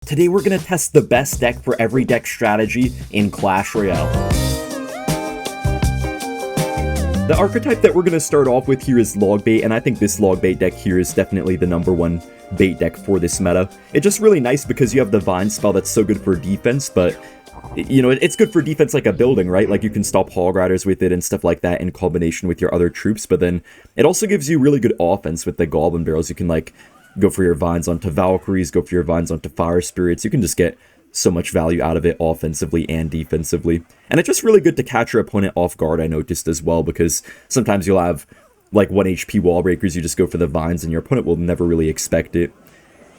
Today we're going to test the best deck for every deck strategy in Clash Royale. The archetype that we're going to start off with here is Logbait, and I think this Logbait deck here is definitely the #1 bait deck for this meta. It's just really nice because you have the Vine spell that's so good for defense, but you know, it's good for defense like a building, right? Like you can stop Hog Riders with it and stuff like that in combination with your other troops, but then it also gives you really good offense with the Goblin Barrels. You can like go for your Vines onto Valkyries, go for your Vines onto Fire Spirits. You can just get so much value out of it offensively and defensively. And it's just really good to catch your opponent off guard, I noticed as well, because sometimes you'll have like 1 HP wall breakers, you just go for the Vines and your opponent will never really expect it.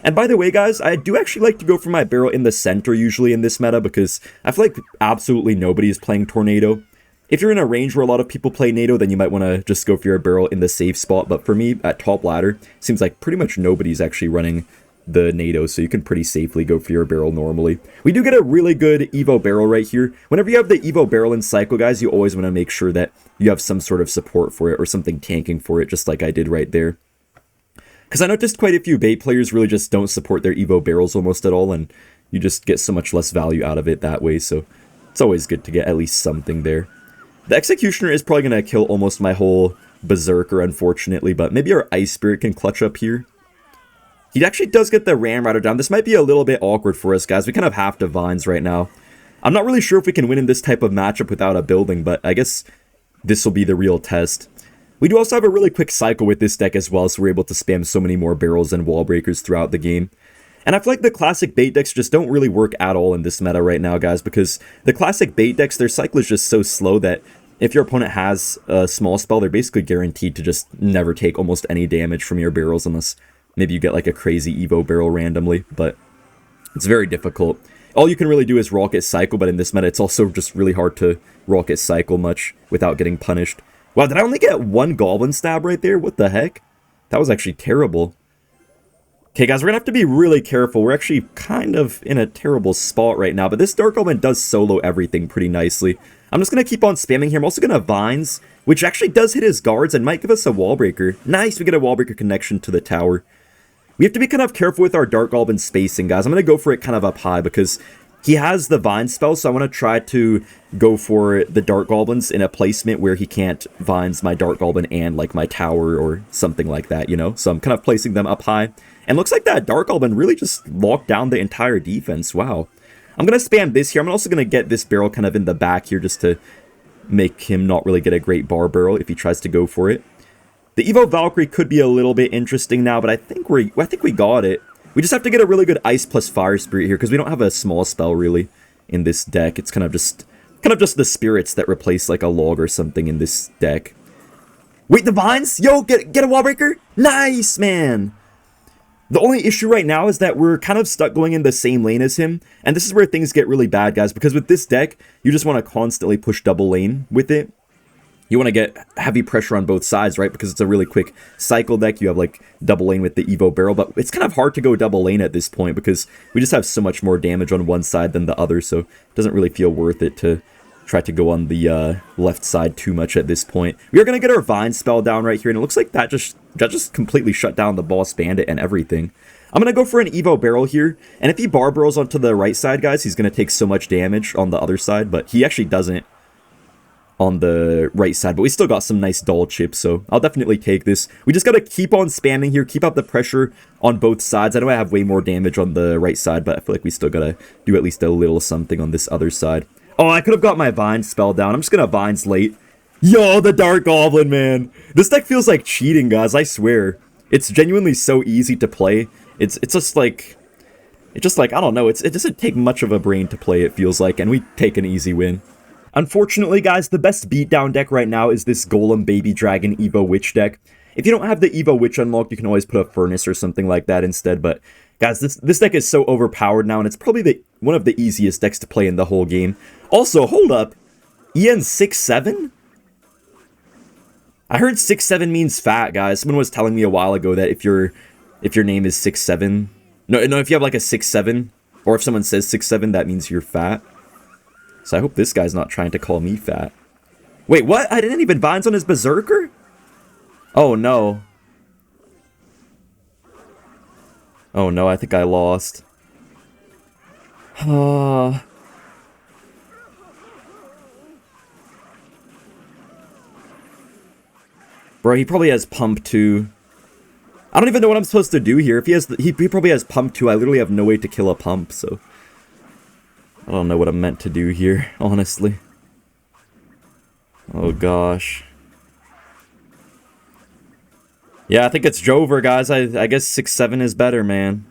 And by the way, guys, I do actually like to go for my barrel in the center usually in this meta because I feel like absolutely nobody is playing Tornado. If you're in a range where a lot of people play NATO, then you might want to just go for your barrel in the safe spot. But for me, at top ladder, it seems like pretty much nobody's actually running the NATO, so you can pretty safely go for your barrel normally. We do get a really good Evo barrel right here. Whenever you have the Evo barrel in cycle, guys, you always want to make sure that you have some sort of support for it or something tanking for it, just like I did right there. Because I noticed quite a few bait players really just don't support their Evo barrels almost at all, and you just get so much less value out of it that way, so it's always good to get at least something there. The Executioner is probably going to kill almost my whole Berserker, unfortunately, but maybe our Ice Spirit can clutch up here. He actually does get the Ram Rider down. This might be a little bit awkward for us, guys. We kind of have to Vines right now. I'm not really sure if we can win in this type of matchup without a building, but I guess this will be the real test. We do also have a really quick cycle with this deck as well, so we're able to spam so many more barrels and wall breakers throughout the game. And I feel like the classic bait decks just don't really work at all in this meta right now, guys, because the classic bait decks, their cycle is just so slow that if your opponent has a small spell, they're basically guaranteed to just never take almost any damage from your barrels unless maybe you get like a crazy Evo barrel randomly, but it's very difficult. All you can really do is rocket cycle, but in this meta, it's also just really hard to rocket cycle much without getting punished. Wow, did I only get 1 Goblin Stab right there? What the heck? That was actually terrible. Okay, guys, we're going to have to be really careful. We're actually kind of in a terrible spot right now, but this Dark Goblin does solo everything pretty nicely. I'm just going to keep on spamming here. I'm also going to Vines, which actually does hit his guards and might give us a wall breaker. Nice, we get a wall breaker connection to the tower. We have to be kind of careful with our Dark Goblin spacing, guys. I'm going to go for it kind of up high because he has the Vine spell, so I want to try to go for the Dark Goblins in a placement where he can't Vines my Dark Goblin and like my tower or something like that, you know? So I'm kind of placing them up high. And looks like that Dark Goblin really just locked down the entire defense. Wow. I'm going to spam this here. I'm also going to get this barrel kind of in the back here just to make him not really get a great bar barrel if he tries to go for it. The Evo Valkyrie could be a little bit interesting now, but I think we got it. We just have to get a really good Ice plus Fire Spirit here because we don't have a small spell really in this deck. It's kind of just the spirits that replace like a log or something in this deck. Wait, the Vines? Yo, get a wall breaker? Nice, man. The only issue right now is that we're kind of stuck going in the same lane as him, and this is where things get really bad, guys, because with this deck, you just want to constantly push double lane with it. You want to get heavy pressure on both sides, right? Because it's a really quick cycle deck. You have like double lane with the Evo barrel, but it's kind of hard to go double lane at this point because we just have so much more damage on one side than the other, so it doesn't really feel worth it to try to go on the left side too much at this point. We are going to get our Vine spell down right here, and it looks like that just completely shut down the Boss Bandit and everything. I'm going to go for an Evo barrel here, and if he bar barrels onto the right side, guys, he's going to take so much damage on the other side, but he actually doesn't on the right side, but we still got some nice doll chips, so I'll definitely take this. We just gotta keep on spamming here, keep up the pressure on both sides. I know I have way more damage on the right side, but I feel like we still gotta do at least a little something on this other side. Oh, I could have got my Vine spell down. I'm just gonna Vines late. Yo, the Dark Goblin, man. This deck feels like cheating, guys, I swear. It's genuinely so easy to play. It's just like, I don't know, it doesn't take much of a brain to play, it feels like, and we take an easy win. Unfortunately, guys, the best beatdown deck right now is this Golem Baby Dragon Evo Witch deck. If you don't have the Evo Witch unlocked, you can always put a Furnace or something like that instead, but guys, this deck is so overpowered now, and it's probably one of the easiest decks to play in the whole game. Also, hold up, Ian's 6'7"? I heard 6'7" means fat, guys. Someone was telling me a while ago that if your name is 6'7", no, if you have like a 6'7", or if someone says 6'7", that means you're fat. So I hope this guy's not trying to call me fat. Wait, what? I didn't even Vines on his Berserker? Oh, no. Oh, no, I think I lost. Bro, he probably has pump too. I don't even know what I'm supposed to do here. If he has, he probably has pump too. I literally have no way to kill a pump, so I don't know what I'm meant to do here, honestly. Oh gosh. Yeah, I think it's Jover, guys. I guess 6-7 is better, man.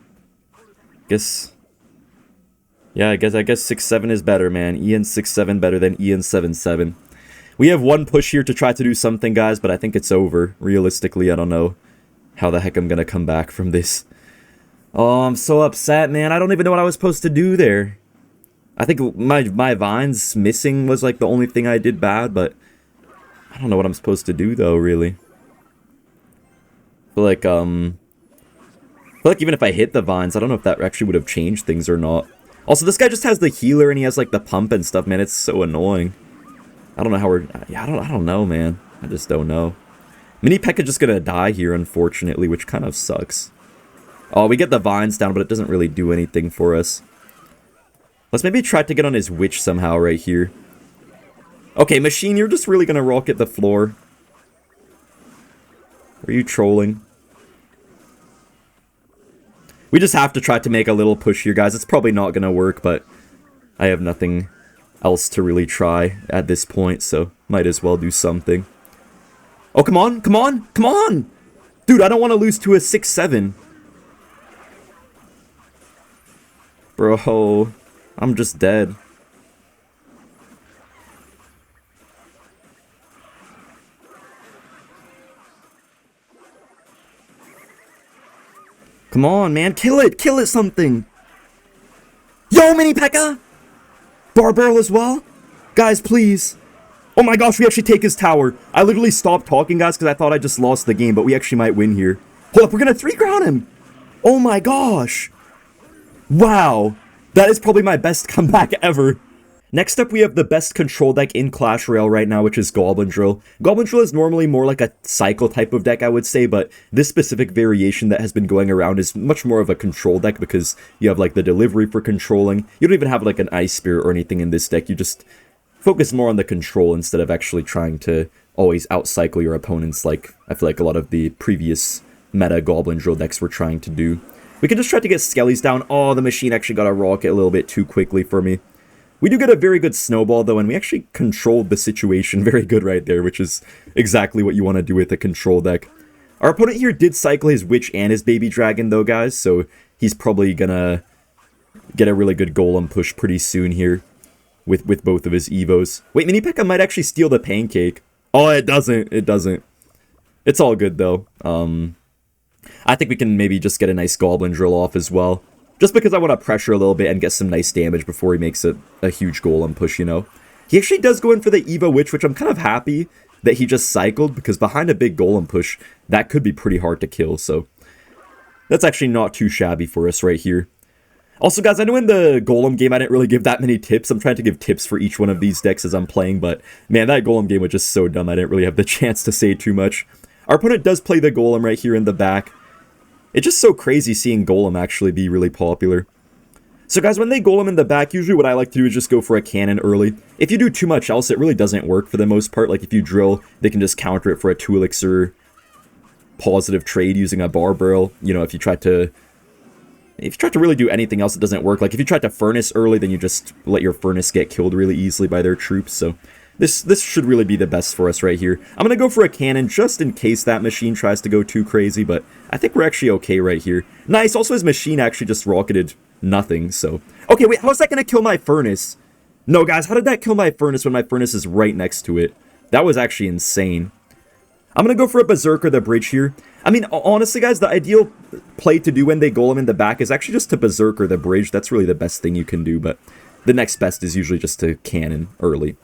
Yeah, I guess 6-7 is better, man. Ian 6-7 better than Ian 7-7. We have one push here to try to do something, guys, but I think it's over. Realistically, I don't know how the heck I'm gonna come back from this. Oh, I'm so upset, man. I don't even know what I was supposed to do there. I think my vines missing was like the only thing I did bad, but I don't know what I'm supposed to do though, really. I feel like even if I hit the vines, I don't know if that actually would have changed things or not. Also, this guy just has the healer and he has like the pump and stuff, man. It's so annoying. I don't know how we're... Yeah, I don't know, man. I just don't know. Mini Pekka just gonna die here, unfortunately, which kind of sucks. Oh, we get the vines down, but it doesn't really do anything for us. Let's maybe try to get on his witch somehow right here. Okay, Machine, you're just really gonna rocket the floor. Are you trolling? We just have to try to make a little push here, guys. It's probably not gonna work, but I have nothing else to really try at this point, so might as well do something. Oh, come on, come on, come on! Dude, I don't want to lose to a 6-7. Bro, I'm just dead. Come on, man, kill it something! Yo, Mini Pekka! Bar barrel as well? Guys, please. Oh my gosh, we actually take his tower. I literally stopped talking, guys, because I thought I just lost the game, but we actually might win here. Hold up, we're going to 3-crown him. Oh my gosh. Wow. That is probably my best comeback ever. Next up, we have the best control deck in Clash Royale right now, which is Goblin Drill. Goblin Drill is normally more like a cycle type of deck, I would say, but this specific variation that has been going around is much more of a control deck because you have like the delivery for controlling. You don't even have like an Ice Spear or anything in this deck. You just focus more on the control instead of actually trying to always outcycle your opponents like I feel like a lot of the previous meta Goblin Drill decks were trying to do. We can just try to get Skellies down. Oh, the Machine actually got a rocket a little bit too quickly for me. We do get a very good snowball, though, and we actually controlled the situation very good right there, which is exactly what you want to do with a control deck. Our opponent here did cycle his Witch and his Baby Dragon, though, guys, so he's probably gonna get a really good Golem push pretty soon here with both of his Evos. Wait, Mini Pekka might actually steal the Pancake. Oh, it doesn't. It doesn't. It's all good, though. I think we can maybe just get a nice Goblin Drill off as well. Just because I want to pressure a little bit and get some nice damage before he makes a huge Golem push, you know? He actually does go in for the Evo Witch, which I'm kind of happy that he just cycled, because behind a big Golem push, that could be pretty hard to kill, so that's actually not too shabby for us right here. Also, guys, I know in the Golem game I didn't really give that many tips. I'm trying to give tips for each one of these decks as I'm playing, but man, that Golem game was just so dumb I didn't really have the chance to say too much. Our opponent does play the Golem right here in the back. It's just so crazy seeing Golem actually be really popular. So guys, when they Golem in the back, usually what I like to do is just go for a cannon early. If you do too much else, it really doesn't work for the most part. Like if you drill, they can just counter it for a 2 elixir positive trade using a bar barrel. You know, if you try to really do anything else, it doesn't work. Like if you try to furnace early, then you just let your furnace get killed really easily by their troops. So this should really be the best for us right here. I'm going to go for a cannon just in case that Machine tries to go too crazy, but I think we're actually okay right here. Nice, also his Machine actually just rocketed nothing, so... Okay, wait, how's that going to kill my furnace? No, guys, how did that kill my furnace when my furnace is right next to it? That was actually insane. I'm going to go for a Berserker the bridge here. I mean, honestly, guys, the ideal play to do when they Golem in the back is actually just to Berserker the bridge. That's really the best thing you can do, but the next best is usually just to cannon early.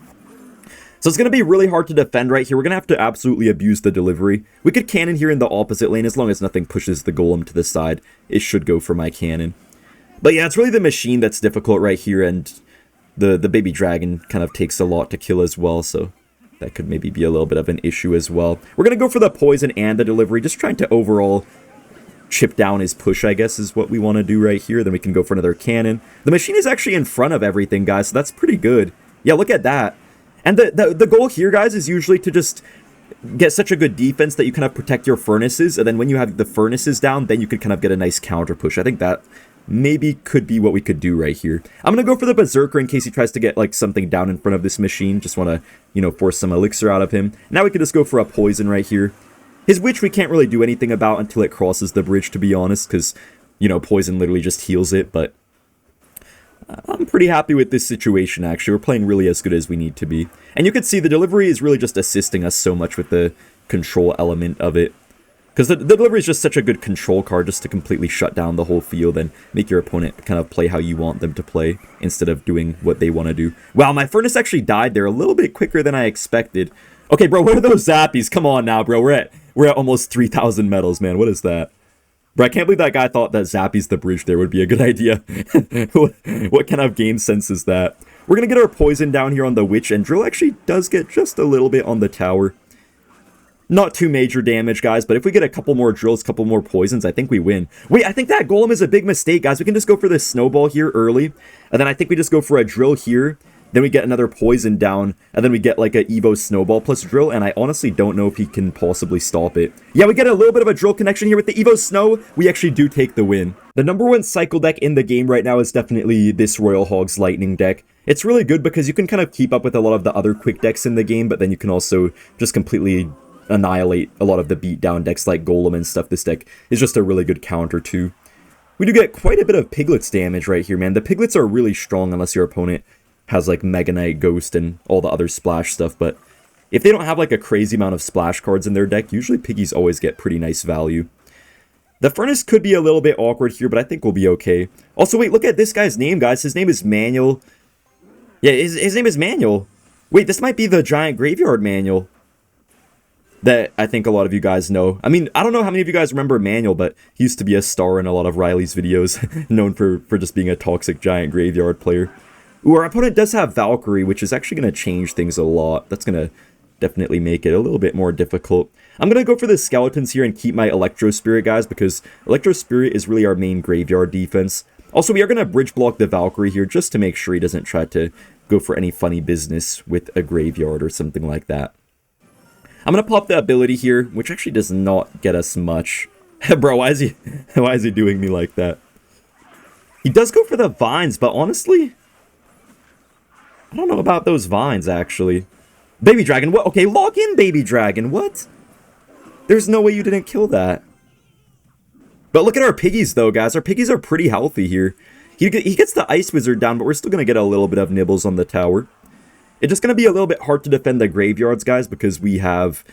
So it's going to be really hard to defend right here. We're going to have to absolutely abuse the delivery. We could cannon here in the opposite lane. As long as nothing pushes the Golem to the side, it should go for my cannon. But yeah, it's really the Machine that's difficult right here, and the Baby Dragon kind of takes a lot to kill as well, so that could maybe be a little bit of an issue as well. We're going to go for the Poison and the delivery, just trying to overall chip down his push, I guess, is what we want to do right here. Then we can go for another cannon. The machine is actually in front of everything, guys, so that's pretty good. Yeah, look at that. And the goal here, guys, is usually to just get such a good defense that you kind of protect your furnaces, and then when you have the furnaces down, then you could kind of get a nice counter push. I think that maybe could be what we could do right here. I'm going to go for the Berserker in case he tries to get, like, something down in front of this machine. Just want to, you know, force some elixir out of him. Now we could just go for a poison right here. His witch we can't really do anything about until it crosses the bridge, to be honest, because, you know, poison literally just heals it, but I'm pretty happy with this situation, actually. We're playing really as good as we need to be. And you can see the delivery is really just assisting us so much with the control element of it. Because the delivery is just such a good control card just to completely shut down the whole field and make your opponent kind of play how you want them to play instead of doing what they want to do. Wow, my furnace actually died there a little bit quicker than I expected. Okay, bro, what are those zappies? Come on now, bro. We're at almost 3,000 medals, man. What is that? Bro, I can't believe that guy thought that Zappies the bridge there would be a good idea. What kind of game sense is that? We're going to get our poison down here on the witch, and drill actually does get just a little bit on the tower. Not too major damage, guys, but if we get a couple more drills, couple more poisons, I think we win. Wait, I think that golem is a big mistake, guys. We can just go for this snowball here early, and then I think we just go for a drill here. Then we get another poison down, and then we get like a Evo snowball plus drill, and I honestly don't know if he can possibly stop it. Yeah, we get a little bit of a drill connection here with the Evo snow. We actually do take the win. The #1 cycle deck in the game right now is definitely this Royal Hogs Lightning deck. It's really good because you can kind of keep up with a lot of the other quick decks in the game, but then you can also just completely annihilate a lot of the beatdown decks like Golem and stuff. This deck is just a really good counter too. We do get quite a bit of Piglets damage right here, man. The Piglets are really strong unless your opponent has like Mega Knight, Ghost, and all the other splash stuff, but if they don't have like a crazy amount of splash cards in their deck, usually piggies always get pretty nice value. The furnace could be a little bit awkward here, but I think we'll be okay. Also, wait, look at this guy's name, guys. His name is Manual. Yeah, his name is Manual. Wait, this might be the giant graveyard Manual that I think a lot of you guys know. I mean, I don't know how many of you guys remember Manual, but he used to be a star in a lot of Riley's videos, known for just being a toxic giant graveyard player. Ooh, our opponent does have Valkyrie, which is actually going to change things a lot. That's going to definitely make it a little bit more difficult. I'm going to go for the skeletons here and keep my Electro Spirit, guys, because Electro Spirit is really our main graveyard defense. Also, we are going to bridge block the Valkyrie here just to make sure he doesn't try to go for any funny business with a graveyard or something like that. I'm going to pop the ability here, which actually does not get us much. Bro, why is he doing me like that? He does go for the vines, but honestly, I don't know about those vines, actually. Baby Dragon, what? Okay, log in, Baby Dragon, what? There's no way you didn't kill that. But look at our piggies, though, guys. Our piggies are pretty healthy here. He gets the Ice Wizard down, but we're still going to get a little bit of nibbles on the tower. It's just going to be a little bit hard to defend the graveyards, guys, because we have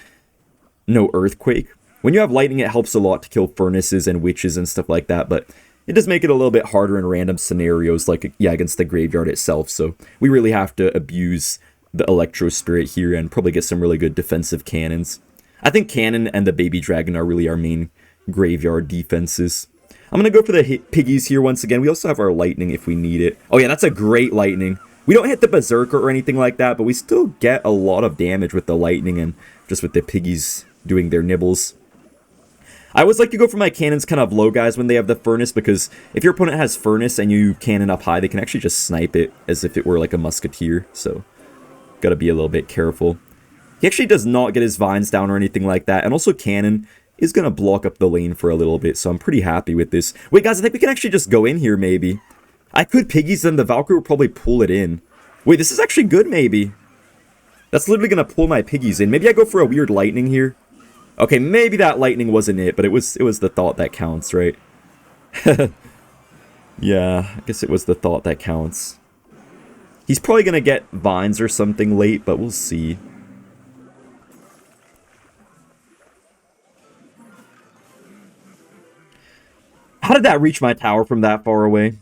no Earthquake. When you have Lightning, it helps a lot to kill Furnaces and Witches and stuff like that, but it does make it a little bit harder in random scenarios, like, yeah, against the graveyard itself, so we really have to abuse the Electro Spirit here and probably get some really good defensive cannons. I think Cannon and the Baby Dragon are really our main graveyard defenses. I'm going to go for the piggies here once again. We also have our Lightning if we need it. Oh yeah, that's a great Lightning. We don't hit the Berserker or anything like that, but we still get a lot of damage with the Lightning and just with the piggies doing their nibbles. I always like to go for my cannons kind of low, guys, when they have the Furnace, because if your opponent has Furnace and you cannon up high, they can actually just snipe it as if it were like a Musketeer, so gotta be a little bit careful. He actually does not get his vines down or anything like that, and also cannon is gonna block up the lane for a little bit, so I'm pretty happy with this. Wait, guys, I think we can actually just go in here, maybe. I could piggies, then the Valkyrie will probably pull it in. Wait, this is actually good, maybe. That's literally gonna pull my piggies in. Maybe I go for a weird Lightning here. Okay, maybe that Lightning wasn't it, but it was the thought that counts, right? Yeah, I guess it was the thought that counts. He's probably gonna get vines or something late, but we'll see. How did that reach my tower from that far away?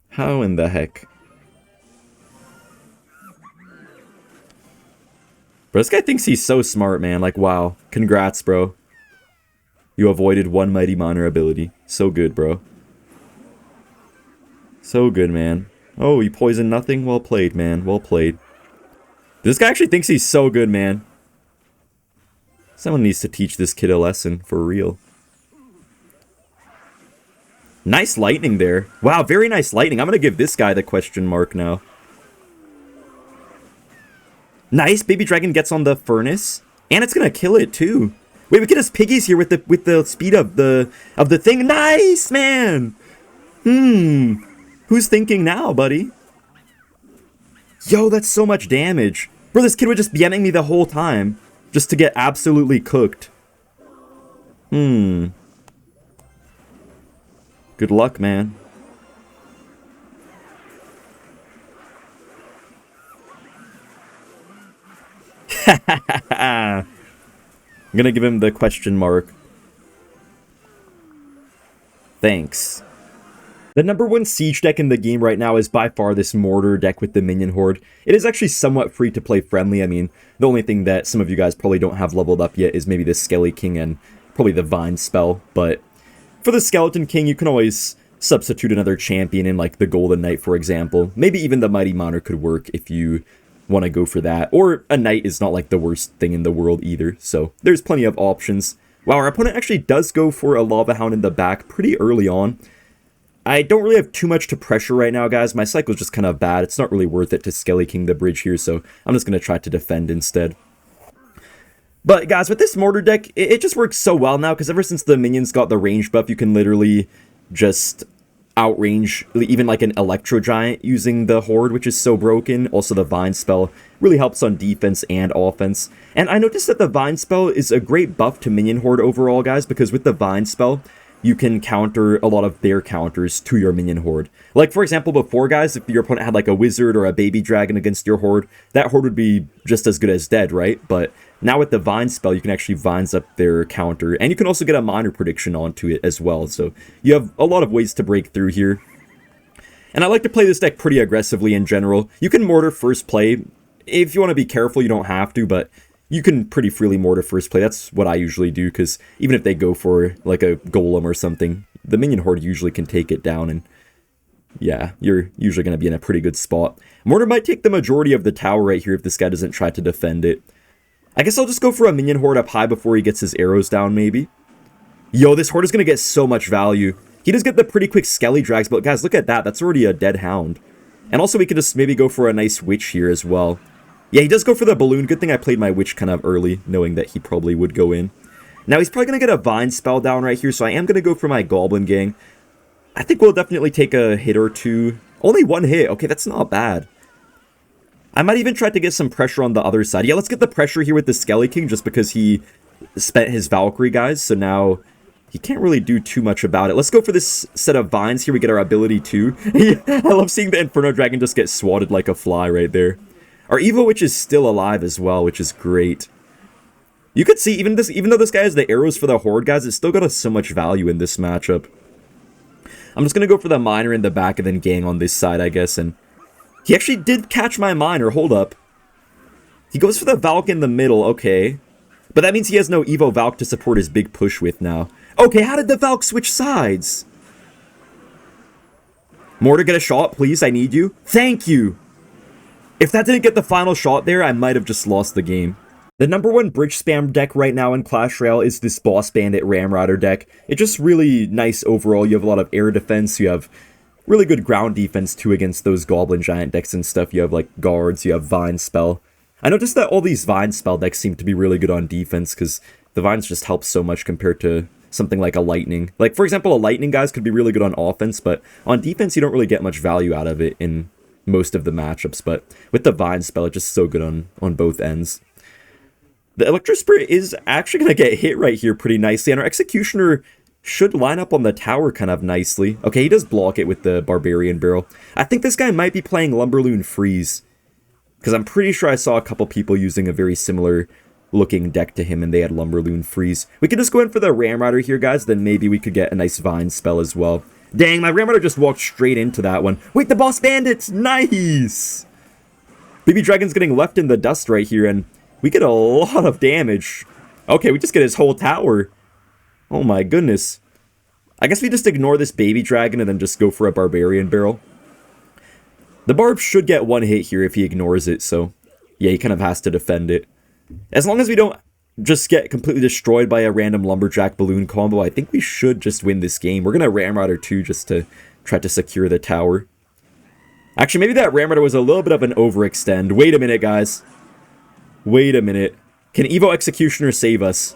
How in the heck? Bro, this guy thinks he's so smart, man. Like, wow. Congrats, bro. You avoided one mighty minor ability. So good, bro. So good, man. Oh, you poisoned nothing? Well played, man. Well played. This guy actually thinks he's so good, man. Someone needs to teach this kid a lesson, for real. Nice lightning there. Wow, very nice lightning. I'm going to give this guy the question mark now. Nice, baby dragon gets on the furnace. And it's going to kill it, too. Wait, we get his piggies here with the speed of the thing. Nice, man! Who's thinking now, buddy? Yo, that's so much damage. Bro, this kid would just BMing me the whole time. Just to get absolutely cooked. Good luck, man. I'm gonna give him the question mark. Thanks. The number one siege deck in the game right now is by far this mortar deck with the minion horde. It is actually somewhat free to play friendly. I mean, the only thing that some of you guys probably don't have leveled up yet is maybe the Skelly King and probably the Vine spell. But for the Skeleton King, you can always substitute another champion in, like the Golden Knight, for example. Maybe even the Mighty Monarch could work if you want to go for that. Or a Knight is not like the worst thing in the world either. So there's plenty of options. Wow, our opponent actually does go for a Lava Hound in the back pretty early on. I don't really have too much to pressure right now, guys. My cycle's just kind of bad. It's not really worth it to Skelly King the bridge here, so I'm just going to try to defend instead. But, guys, with this mortar deck, it just works so well now, because ever since the minions got the range buff, you can literally just outrange even like an Electro Giant using the Horde, which is so broken. Also, the Vine spell really helps on defense and offense. And I noticed that the Vine spell is a great buff to minion Horde overall, guys, because with the Vine spell, you can counter a lot of their counters to your minion horde. Like, for example, before, guys, if your opponent had like a wizard or a baby dragon against your horde, that horde would be just as good as dead, right? But now with the Vine spell, you can actually Vines up their counter, and you can also get a minor prediction onto it as well. So you have a lot of ways to break through here. And I like to play this deck pretty aggressively in general. You can mortar first play. If you want to be careful, you don't have to, but you can pretty freely mortar first play. That's what I usually do, because even if they go for like a golem or something, the minion horde usually can take it down, and yeah, you're usually going to be in a pretty good spot. Mortar might take the majority of the tower right here if this guy doesn't try to defend it. I guess I'll just go for a minion horde up high before he gets his arrows down, maybe. Yo, this horde is going to get so much value. He does get the pretty quick Skelly drags, but guys, look at that. That's already a dead hound. And also we could just maybe go for a nice witch here as well. Yeah, he does go for the balloon. Good thing I played my witch kind of early, knowing that he probably would go in. Now, he's probably going to get a Vine spell down right here, so I am going to go for my Goblin Gang. I think we'll definitely take a hit or two. Only one hit. Okay, that's not bad. I might even try to get some pressure on the other side. Yeah, let's get the pressure here with the Skelly King, just because he spent his Valkyrie, guys. So now he can't really do too much about it. Let's go for this set of Vines. Here we get our ability too. I love seeing the Inferno Dragon just get swatted like a fly right there. Our Evo Witch is still alive as well, which is great. You could see, even though this guy has the arrows for the Horde, guys, it's still got so much value in this matchup. I'm just going to go for the Miner in the back and then Gang on this side, I guess. And he actually did catch my Miner. Hold up. He goes for the Valk in the middle. Okay. But that means he has no Evo Valk to support his big push with now. Okay, how did the Valk switch sides? Mortar, get a shot, please. I need you. Thank you. If that didn't get the final shot there, I might have just lost the game. The number one bridge spam deck right now in Clash Royale is this Boss Bandit Ram Rider deck. It's just really nice overall. You have a lot of air defense. You have really good ground defense too against those Goblin Giant decks and stuff. You have like guards. You have Vine Spell. I noticed that all these Vine Spell decks seem to be really good on defense because the Vines just help so much compared to something like a Lightning. Like, for example, a Lightning, guys, could be really good on offense, but on defense, you don't really get much value out of it in most of the matchups. But with the Vine Spell, it's just so good on both ends. The Electro Spirit is actually going to get hit right here pretty nicely, and our Executioner should line up on the tower kind of nicely. Okay, he does block it with the Barbarian Barrel. I think this guy might be playing Lumberloon Freeze, because I'm pretty sure I saw a couple people using a very similar looking deck to him, and they had Lumberloon Freeze. We could just go in for the Ram Rider here, guys, then maybe we could get a nice Vine spell as well. Dang, my Ram Rider just walked straight into that one. Wait, the Boss Bandits! Nice! Baby Dragon's getting left in the dust right here, and we get a lot of damage. Okay, we just get his whole tower. Oh my goodness. I guess we just ignore this Baby Dragon and then just go for a Barbarian Barrel. The Barb should get one hit here if he ignores it, so yeah, he kind of has to defend it. As long as we don't just get completely destroyed by a random lumberjack balloon combo, I think we should just win this game. We're gonna Ramrider 2 just to try to secure the tower. Actually, maybe that Ramrider was a little bit of an overextend. Wait a minute, guys. Wait a minute. Can Evo Executioner save us?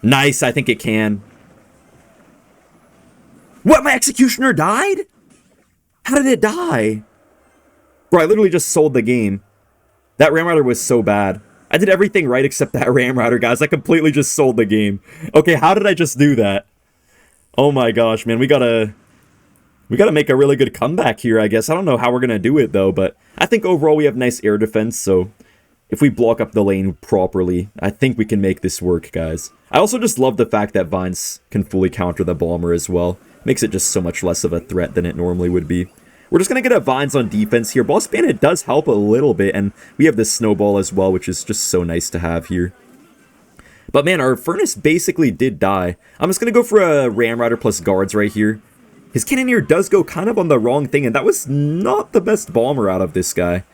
Nice, I think it can. What, my Executioner died? How did it die? Bro, I literally just sold the game. That Ramrider was so bad. I did everything right except that Ramrider, guys. I completely just sold the game. Okay, how did I just do that? Oh my gosh, man. We gotta make a really good comeback here, I guess. I don't know how we're gonna do it, though, but I think overall we have nice air defense, so if we block up the lane properly, I think we can make this work, guys. I also just love the fact that Vines can fully counter the Bomber as well. Makes it just so much less of a threat than it normally would be. We're just going to get a Vines on defense here. Boss Bandit does help a little bit, and we have this Snowball as well, which is just so nice to have here. But man, our Furnace basically did die. I'm just going to go for a Ramrider plus Guards right here. His Cannoneer does go kind of on the wrong thing, and that was not the best Bomber out of this guy.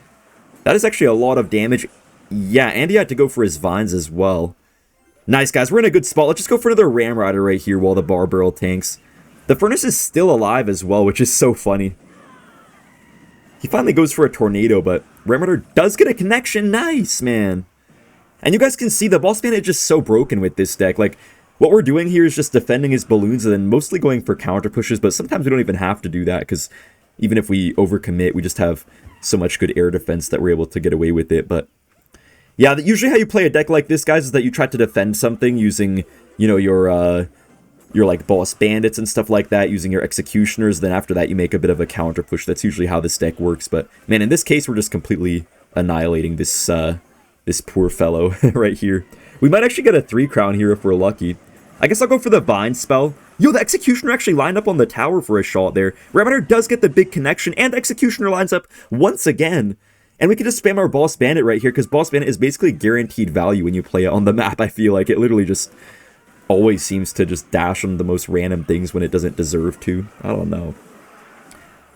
That is actually a lot of damage. Yeah, and he had to go for his Vines as well. Nice, guys. We're in a good spot. Let's just go for another Ramrider right here while the Bar Barrel tanks. The Furnace is still alive as well, which is so funny. He finally goes for a Tornado, but Ramrider does get a connection. Nice, man. And you guys can see the Boss Bandit is just so broken with this deck. Like, what we're doing here is just defending his balloons and then mostly going for counter pushes, but sometimes we don't even have to do that because even if we overcommit, we just have so much good air defense that we're able to get away with it. But yeah, usually how you play a deck like this, guys, is that you try to defend something using, you know, your like Boss Bandits and stuff like that, using your Executioners. Then after that, you make a bit of a counter push. That's usually how this deck works. But man, in this case, we're just completely annihilating this this poor fellow right here. We might actually get a 3 crown here if we're lucky. I guess I'll go for the Vine spell. Yo, the Executioner actually lined up on the tower for a shot there. Ramrider does get the big connection, and Executioner lines up once again. And we can just spam our Boss Bandit right here, because Boss Bandit is basically guaranteed value when you play it on the map, I feel like. It literally just always seems to just dash on the most random things when it doesn't deserve to. I don't know.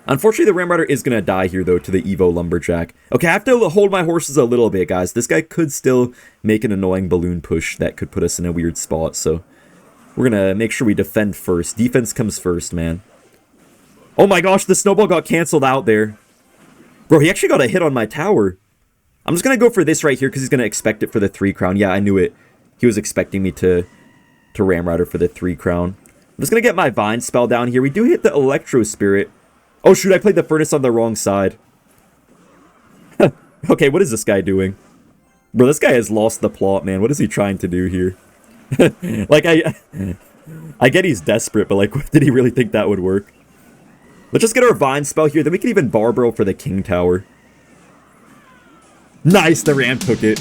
Unfortunately, the Ramrider is going to die here, though, to the Evo Lumberjack. Okay, I have to hold my horses a little bit, guys. This guy could still make an annoying balloon push that could put us in a weird spot, so we're going to make sure we defend first. Defense comes first, man. Oh my gosh, the Snowball got canceled out there. Bro, he actually got a hit on my tower. I'm just going to go for this right here because he's going to expect it for the 3 crown. Yeah, I knew it. He was expecting me to Ramrider for the 3 crown. I'm just going to get my Vine spell down here. We do hit the Electro Spirit. Oh shoot, I played the Furnace on the wrong side. Okay, what is this guy doing? Bro, this guy has lost the plot, man. What is he trying to do here? Like, I get he's desperate, but like, did he really think that would work? Let's just get our Vine spell here. Then we can even Bar Barrel for the King Tower. Nice, the Ram took it.